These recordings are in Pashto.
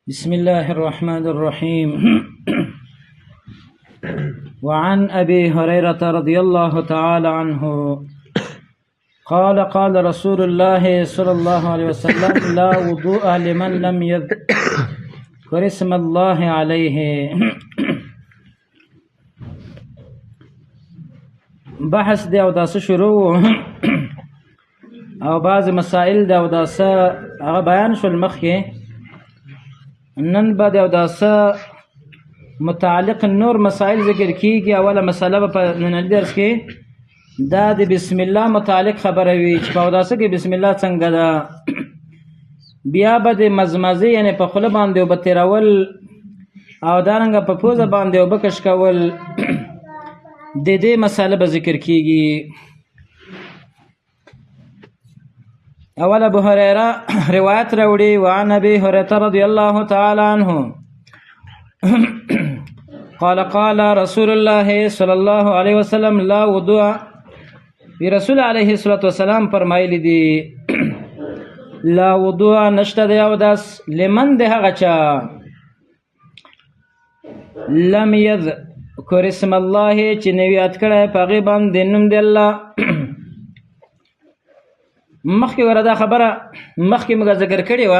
بسم الله الرحمن الرحيم. وعن أبي هريرة رضي الله تعالى عنه قال رسول الله صلى الله عليه وسلم لا وضوء لمن لم يذكر اسم الله عليه. بحث دی او داسه شروع او بعض مسائل دی او داسه هغه بیان شول مخکې. نن بعد او داسه متعلق نور مسائل ذکر کیږي. اوله مسله په نن درس کې دا د بسم الله متعلق خبره وی چې په داسه کې بسم الله څنګه ده، بیا به د مزمزه یعنی په خوله باندې وب تیرول او دارنګه په پوزه باندې وب کش کول د دې مسله به ذکر کیږي. اول ابو هريره روایت راوړي وعن ابي هريره رضي الله تعالى عنه قال رسول الله صلى الله عليه وسلم لا وضوء. رسول عليه الصلاه والسلام فرمایلی دي لا وضوء نشته دی او داس لمن ده هغه چا لم يذكر اسم الله چې نویات کړه په غي باندې نوم دی الله. مخکې وردا خبره مخکې موږ ذکر کړی و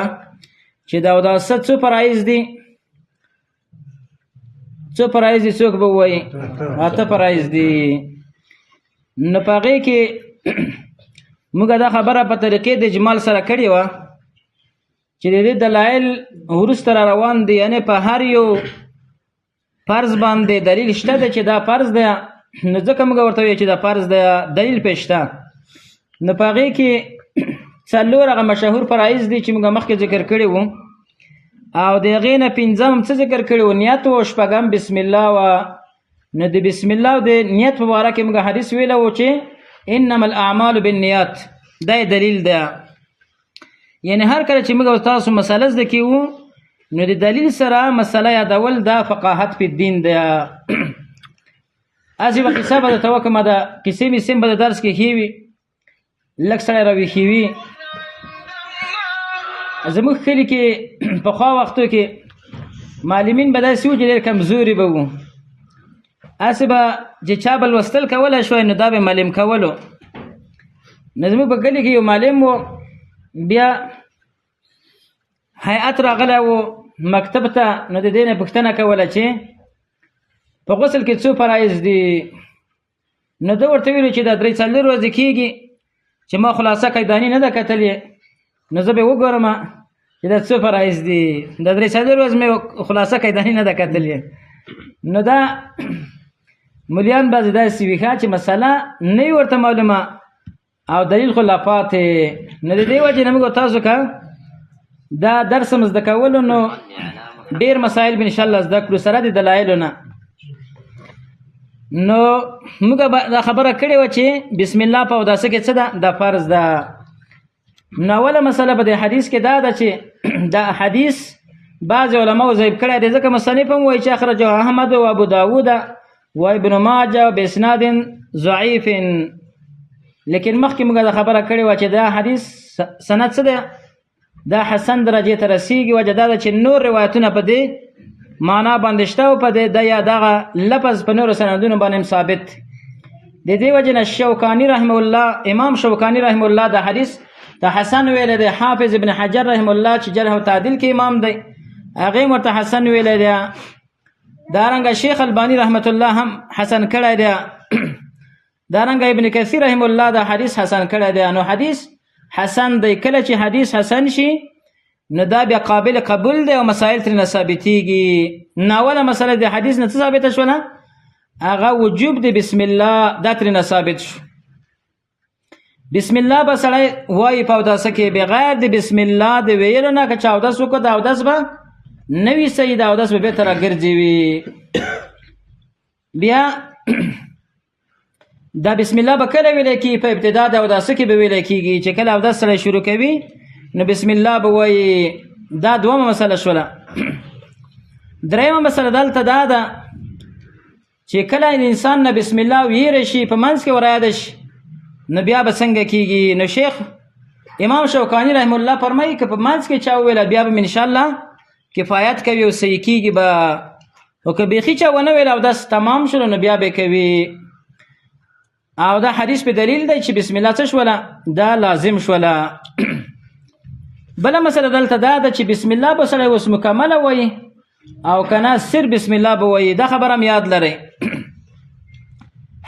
چې دا داسه څو فرایض دي، څو فرایض دي، څوک به وایي اته فرایض دي. نو په هغې کې موږ دا خبره په طریقې د اجمال سره کړې وه چې د دې دلایل وروسته را روان دي، یعنې په هر یو فرض باندې دلیل شته دی چې دا فرض دی. نو ځکه موږ ورته وایو چې دا فرض دی، دلیل پې شته. نو په هغې کې څلور هغه مشهور فرایض دي چې موږ مخکې ذکر کړي وو، او د هغې نه پنځم څه ذکر کړي وو؟ نیت و، شپږم بسم الله و. نو د بسم الله او د نیت په باره کې موږ حدیث ویلی وو چې انما الاعمال بالنیات، دا دلیل دی. یعنې هر کله چې موږ تاسو مسله زده کیو نو د دلیل سره مسله یادول دا فقاهت په دین دی. اسی به قصه به درته وکړم، دا قصې مې سیم به د درس کې ښې وي، لږ سړی راویښې وي. زموږ کلي کې پخوا وختو کې معلمین به داسې وو چې ډېر کمزوري به وو. هسې به چې چا به لوستل کولی شوی نو دا به معلم کولو. نو زموږ په کلي کې یو معلم و، بیا هیئت راغلی و مکتب ته. نو د دې نه پوښتنه کوله چې په غسل کې څو فرایض دي. نو ده ورته ویلو چې دا درې څلور ورځې کېږي چې ما خلاصه قیداني نه ده کتلې. نو زه به وګورم چې دا څو فرایض دي. دا درې څلور ورځې مې خلاصه قیداني نه ده کتلې. نو دا ملیان بعضې داسې وي چې مسله نه وي ورته معلومه او دلیل خو لا پاتې. نو د دې وجې نه موږ تاسو که دا درس هم زده کولو نو ډېر مسایل به انشاءالله زده کړو سره د دلایلو نه. نو موږ دا خبره کړې وه چې بسم الله په اوداسه کې څه ده؟ دا فرض ده. نو اوله مسله په دې حدیث کې دا ده چې دا حدیث بعض علماو ضعیف کړی دی، ځکه مصنف هم وایي چې اخرجه احمد و ابو داود و ابن ماجه باسناد ضعیف. لیکن مخکې موږ دا خبره کړې وه چې دا حدیث سند څه دی؟ دا حسن درجې ته رسیږي. وجه دا ده چې نور روایتونه په دې معنا باندې شته او په دې یا دغه لفظ په نورو سندونو باندې ثابت. د دې وجه نه شوکاني رحمه الله، امام شوکاني رحمه الله دا حدیث دا حسن ویلی دی. حافظ ابن حجر رحمه الله چې جرح و تعدیل کې امام دی، هغې ورته حسن ویلی دی. دارنګه شیخ البانی رحمت الله هم حسن کړی دی. دارنګه ابن کثیر رحمه الله دا حدیث حسن کړی دی. نو حدیث حسن دی. کله چې حدیث حسن شي نو دا بیا قابل قبول دی او مسائل ترې نه ثابتېږي. ناوله مسله د حدیث نه څه ثابته شوله؟ هغه وجوب د بسم الله، دا ترې نه ثابت شو. بسم الله به سړی وایي په اوداسه کې بغیر د بسم الله د ویلو نه. که چا اودس وکړو دا اودس به نه وي صحیح، دا اودس به بېرته راګرځوي. بیا دا بسم الله به کله ویلی کېږي؟ په ابتدا د اوداسه کې به ویلی کېږي چې کله اودس سړی شروع کوي نو بسم الله به وایي. دا دومه مسله شوله. دریمه مسله دلته دا ده چې کله انسان نه بسم الله ویره شي په منځ کې ورایاده شي نو بیا به څنګه کېږي؟ نو شیخ امام شوکانی رحم الله فرمایي که په منځ کې چا وویله بیا به ان شاء الله کفایت کوي او صحیح کیږي به او که بیخي چا ونه ویل او داس تمام شول نو بیا به کوي. او دا حدیث په دلیل دی چې بسم الله څه شوله دا لازم شوله. بله مسله دلته دا ده چې بسم الله به سړی اوس مکمله وایي او که نه سر بسم الله به وایي. دا خبره هم یاد لرئ.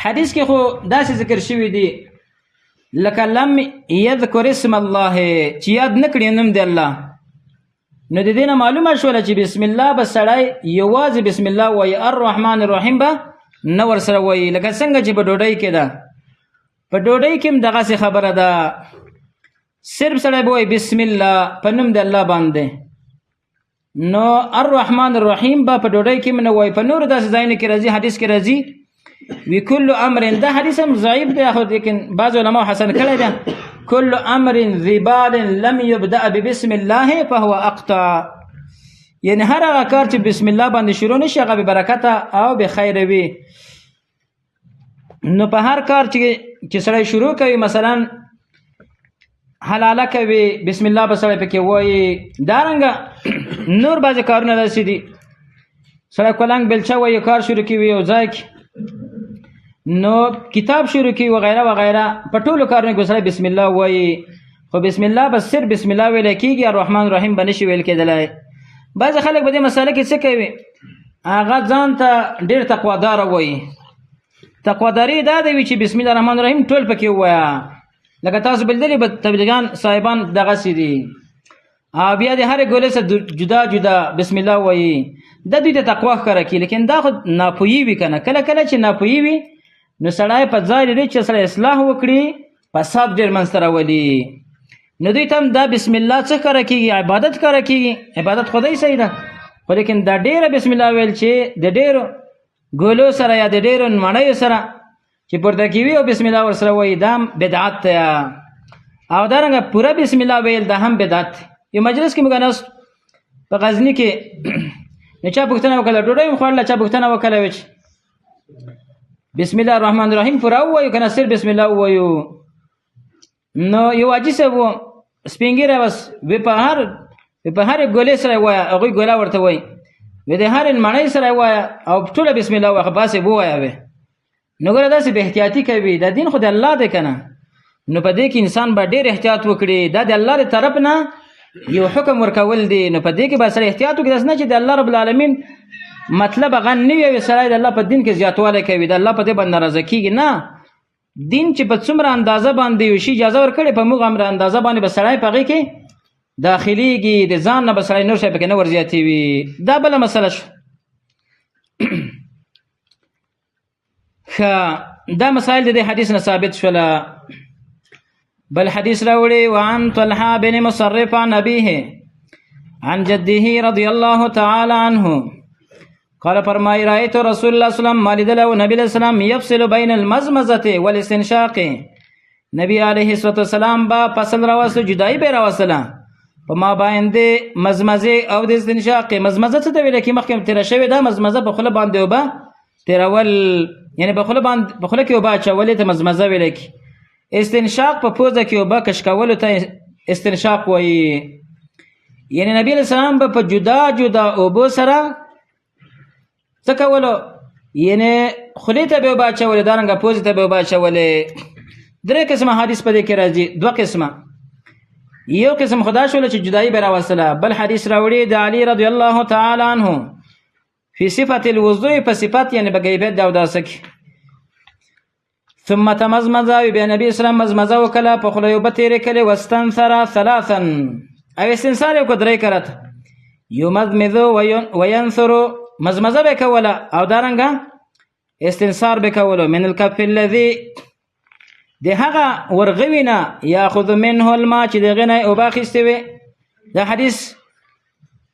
حدیث کې خو داسې ذکر شوي دي لکه لم یذکر اسم الله چې یاد نه کړي نوم دی الله. نو د دې نه معلومه شوله چې بسم الله به سړی یوازې بسم الله وایي، الرحمن الرحیم به نه ورسره وایي. لکه څنګه چې په ډوډۍ کې ده، په ډوډۍ کې هم دغسې خبره ده، صرف سړی به وایي بسم الله په نوم د الله باندې. نو الرحمن الرحیم به په ډوډۍ کې هم نه وایي. په نورو داسې ځایونو کې راځي، حدیث کې راځي وی کل امر، دا حدیث هم ضعیف دی خو لیکن بعض علماء حسن کړی دی، کل امر ذی بال لم یبدأ ببسم الله فهو اقطع. یعنی هر هغه کار چې بسم الله باندې شروع نشي هغه به برکت او به خیر وي. نو په هر کار چې سړی شروع کوي، مثلا حلاله کوي بسم الله به سړی پکې وایي. دارنګه نور بعضې کارونه داسې دي، سړی کلنګ بلچه وایي کار شروع کوي یو ځای کې، نو کتاب شروع کوي وغیره وغیره، په ټولو کارونو کې سړی بسم الله وایي. خو بسم الله به صرف بسم الله ویلی کېږي، الرحمن الرحیم به نشي ویل کېدلی. بعضې خلک په دې مسله کې څه کوي، هغه ځان ته ډېر تقواداره وایي. تقواداري دا دی چې بسم الله الرحمن الرحیم ټول پکې ووایه. لکه تاسو بلدلي به تبلیغان صاحبان دغسې دي، او بیا د هرې ګولې سره جدا جدا بسم الله وایي. دا دوی ته تقوا ښکاره کړي، لیکن دا خو ناپوهي وي که نه. کله کله چې ناپوهي وي نو سړی په ځای لري چې سړی اصلاح وکړي، فساد ډېر منځته راولي. نو دوی ته هم دا بسم الله څه ښکاره کېږي، عبادت ښکاره کېږي. عبادت خدای صحیح ده، خو لیکن دا ډېره بسم الله ویل چې د ډېرو ګولو سره یا د ډېرو مڼیو سره چې پورته کوي او بسم الله ورسره وایي، دا هم بدعت دی. او دارنګه پوره بسم الله ویل دا هم بدعت دی. یو مجلس کې موږ ناست په غزني کې، نو چا پوښتنه وکړله ډوډۍ مو خوړله، چا پوښتنه وکړله چې بسم الله الرحمن الرحیم پوره ووایو که نه صرف بسم الله ووایو. نو یو حاجي صاحب و سپین ږیری بس وی په هرې ګولې سره یې وایه، هغوی ګوله ورته وایي، وی د هرې مڼۍ سره یې وایه او ټوله بسم الله وایه، پاسې ووایه وی. نو ګوره داسې بې احتیاطي کوي. دا دین خو د الله دی که نه، نو په دې کې انسان به ډېر احتیاط وکړي. دا د الله د طرف نه یو حکم ورکول دی، نو په دې کې به سړی احتیاط وکړي. داسې نه چې د الله رب العالمین مطلب هغه نه وي، سړی د الله په دین کې زیاتوالی کوي، د الله په دې باندې ناراضه کېږي. نه، دین چې په څومره اندازه باندې یو شي اجازه ورکړې، په موږ همره اندازه باندې به سړی په هغې کې داخلیږي، د ځان نه به سړی نور شی پکې نه ورزیاتوي. دا بله مسله شوه. ښه، دا مسایل د دې حدیث نه ثابت شوله. بل حدیث راوړي وعن طلحه بن مصرف عن ابيه عن جده رضی الله تعالی عنه قال فرمای رأيت رسول الله صلی الله علیه وسلم مالدل او نبی علیہ السلام يفصل بین المزمزه والاستنشاق. نبی علیه السلام با فصل راوسته، جدایی به راوسله په ما باندې مزمزه او د استنشاق. مزمزه څه ته ویل کی؟ مخکې تیر شوی دا مزمزه په خوله باندې وبا تیرول، یعنی په خوله باندې په خوله کې وبا چولې ته مزمزه ویل کی. استنشاق په پوزه کې وبا کش کول ته استنشاق وایي. یعنی نبی علیہ السلام په جدا جدا اوبو سره څه کولو، یعنی خولې ته به وبا چولې، دارنګه پوزې ته به وبا چولې. درې قسمه حدیث په دې کې راځي، دوه قسمه. یو قسم خدا شوله چې جدایی به راوستله. بل حدیث راوړي د علی رضی الله تعالی عنه فی صفت الوضوء، په صفت یعنی په کیفیت د اوداسه کې. ثم تمزمز، بیا نبی اسلام مزمزه وکړه، په خوله یې اوبه تېرې کړې. واستنثر ثلاثا، او استنثار یې وکړه 3 کرته. یمزمز وینثر، مزمزه به کوله او دارنګه استنثار به کولو. من الکف الذي، د هغه ورغوي نه یاخذ منه الماء چې دغه نه اوبه اخیستې وي. دا حدیث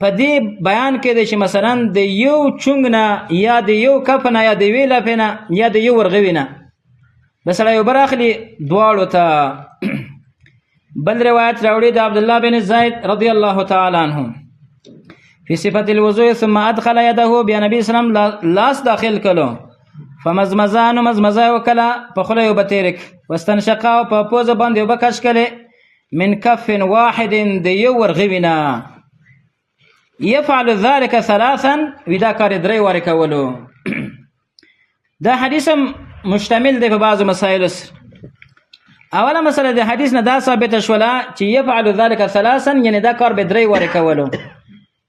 په دې بیان کې دی چې مثلا د یو چونګ نه یا د یو کف نه یا د یوې لپې نه یا د یو ورغوي نه به سړی اوبه راخلي دواړو ته. بل روایت راوړي د عبدالله بن زید رضی الله تعالی عنه فی صفت الوضوء ثم ادخل یده، بیا نبی اسلام لاس داخل کلو. فمزمزه، نو مزمزه وکړه، په خوله یې اوبه تېرې کړې. واستنشقه، او په پوزه باندې اوبه کش کړې. من کف واحد، د یو ورغوي نه. يفعل ذلك ثلاثا ودا کار درې واره کولو. دا حدیث مشتمل دی په بعضو مسایلو سره. اوله مسله د حدیث نه دا ثابته شوله چې يفعل ذلك ثلاثا یعنی دا کار به درې واره کولو.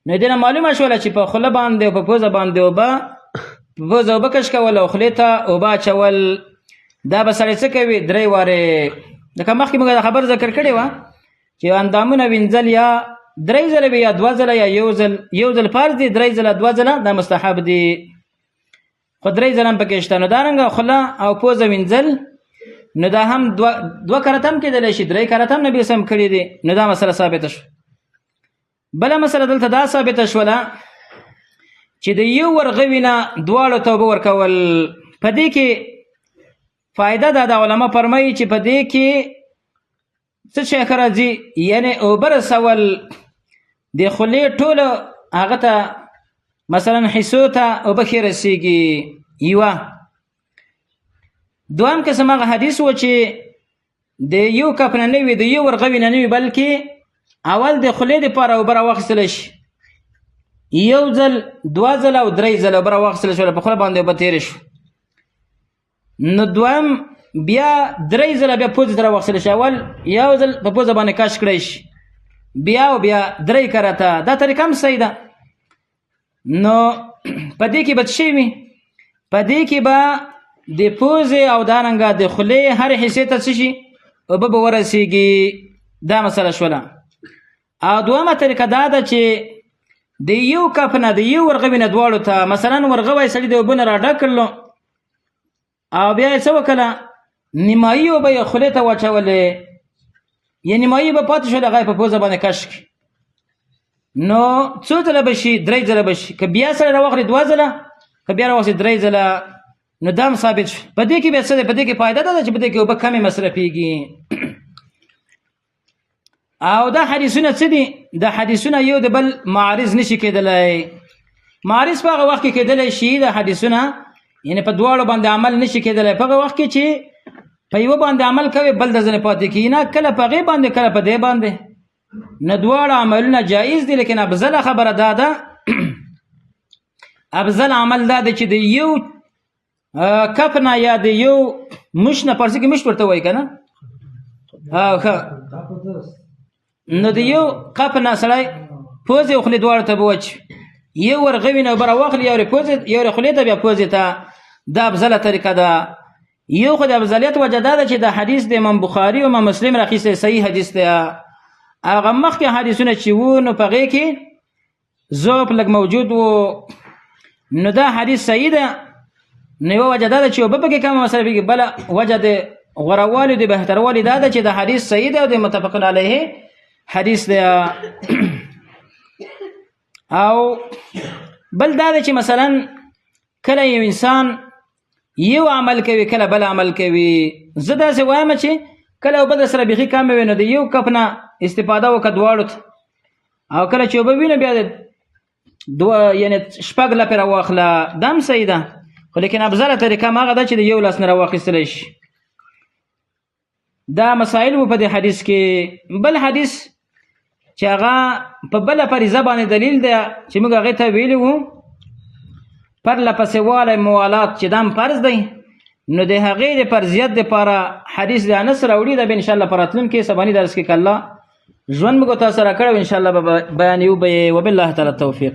نو دینه معلومه شوله چې په خوله باندې او په پوزه باندې اوبه پوزه اوبه کش کول او خولې ته اوبه اچول دا به سړی څه کوي درې واره. لکه مخکې موږ دا خبر ذکر کړې وه چې اندامونه وینځل یا درې ځله یا دوه ځله یا یو ځل فرض دي، درې ځله دوه ځله دا مستحب دي، خو درې ځله هم پکې شته. نو دارنګه خوله او پوزه وینځل نو دا هم دوه کرت هم کېدلی شي، درې کرت هم نبي سم کړي دي. نو دا مسله ثابته شوه. بله مسله دلته دا ثابته شوله چې د یو ورغوي نه دواړو توبه ورکول. په دې کې فایده دا د علما فرمایي چې په دې کې څه شی ښه راځي، یعنې اوبه رسول د خولې ټولو هغه ته مثلا حصو ته اوبه ښې رسېږي. یوه دویم قسم هغه حدیث و چې د یو کپ نه نه وي، د یو ورغوي نه نه وي، بلکې اول د خولې دپاره اوبه راواخیستلی شي، یو ځل دوه ځله او درې ځله اوبه راواخیستلی شوله، په خوله باندې اوبه تېرې شو. نو دویم بیا درې ځله بیا پوزې ته راواخیستلی شي، اول یو ځل په پوزه باندې کش کړی شي، بیا او بیا درې کرته. دا طریقه هم صحیح ده. نو په دې کې به څه شی وي؟ په دې کې به د پوزې او دارنګه د خولې هر حصې ته څه شي اوبه به ورسېږي. دا مسله شوله. او دویمه طریقه دا ده چې د یو کپ نه د یو ورغوي نه دواړو ته مثلا ورغوی سړي د اوبو نه راډک کړلو او بیا یې څه وکړله نیمایي اوبه یې خولې ته واچولې، یا نیمایي به پاتې شول هغه یې په پوزه باندې کش کړي. نو څو ځله به شي؟ درې ځله به شي. که بیا سړی راواخلي دوه ځله، که بیا راواخلي درې ځله، نو دا هم ثابت شو. په دې کې بیا څه دی؟ په دې کې فایده دا ده چې په دې کې اوبه کمې مصرفېږي. او دا حدیثونه څه دي؟ دا حدیثونه یو د بل معارض نشي کېدلی. معارض په هغه وخت کې کېدلی شي دا حدیثونه، یعنې په دواړو باندې عمل نشي کېدلی. په هغه وخت کې چې په یوه باندې عمل کوي بل د ځنې پاتې کېږي، نه کله په هغې باندې کله په دې باندې. نه دواړه عملونه جایز دي، لیکن افضله خبره دا ده افضل عمل دا دی چې د یو کپ نه یا د یو مش نه، پارسي کې مش ورته وایي که نه، نو د یو کپ نه سړی پوزې او خولې دواړو ته به وچوي، یو ورغوي نه اوبه راواخلي، یو یې خولې ته بیا پوزې ته. دا افضله طریقه ده. یو خو د افضلیت وجه دا ده چې دا حدیث د امام بخاري او امام مسلم راخیستی صحیح حدیث دی. هغه مخکې حدیثونه چې وو نو په هغې کې ضعف لږ موجود و، نو دا حدیث صحیح ده. نو یوه وجه دا ده چې اوبه پکې کمه مصرفېږي، بله وجه د غوروالي د بهتروالي دا ده چې دا حدیث صحیح ده او د متفق علیه حدیث دی. او بل دا ده چې مثلا کله یو انسان یو عمل کوي کله بل عمل کوي. زه داسې وایم چې کله اوبه د سره بیخي کمې وي نو د یو کپ نه استفاده وکړه دواړو ته، او کله چې اوبه وي نو بیا د یعنې شپږ لپې راواخله، دا هم صحیح ده. خو لیکن افضله طریقه هم هغه ده چې د یو لاس نه راواخیستلی شي. دا مسائل و په دې حدیث کې. بل حدیث چې هغه په بله فریضه باندې دلیل دی چې موږ هغې ته ویلي وو پرله پسې والی موالات چې دا هم فرض دی، نو د هغې د فرضیت دپاره حدیث د انس راوړي. دا به انشاءالله په راتلونکي سباني درس کې که الله ژوند موږ تاسو سره کړی و انشاءالله به بیانوو به یې. وبالله تعالی التوفیق.